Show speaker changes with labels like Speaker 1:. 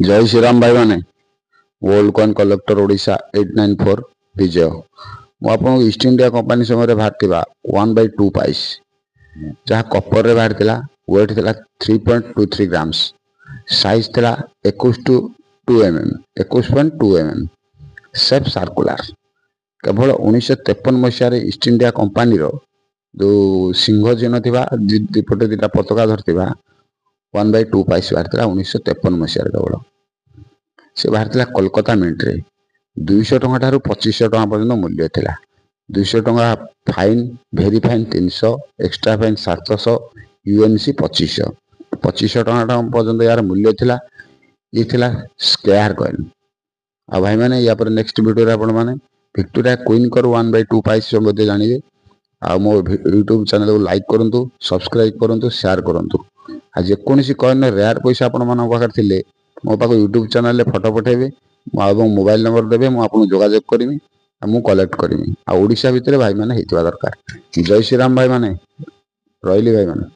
Speaker 1: जय श्री राम भाई माने वर्ल्ड कॉइन कलेक्टर ओडिशा 894 विजय मुझे ईस्ट इंडिया कंपनी समय बाहर 1/2 पाइस जहाँ कपर रे बाहर थिला वेट थिला 3.23 ग्राम्स साइज थिला 21.2 mm सेफ सर्कुलर केवल 1953 मसीह ईस्ट इंडिया कंपनी जो सिंह चिन्ह थी दीपटे दुटा पताका धरती 1/2 पाइस बाहर 1953 मसीह केवल से बाहर कोलकाता मिंट रे 200 टଙ୍କା ठारू 2500 टଙ୍କା पर्यंत मूल्य थिला 200 टଙ୍କା fine very fine 300 extra fine 700 यूएनसी 2500 टଙ୍କା पर्यंत यार मूल्य थिला ये थिला स्क्वायर कॉइन आ भाई माने या पर नेक्स्ट वीडियो रे आपण माने विक्टोरिया क्वीन कर 1/2 पाइस संबंधी जानिबे आ मो यूट्यूब चैनल को लाइक करंतु सब्सक्राइब करंतु शेयर करंतु आ जे कोनसी कॉइन रेयर पैसा आपण माने पाखर थिले मो पाक यूट्यूब चैनल फटो पठेबे मोबाइल नंबर देवे मुझे जोगाजोग करी मु कलेक्ट करी आ ओडिशा भितर भाई माने हेतिबा दरकार। जय श्री राम भाई माने रहिली भाई माने।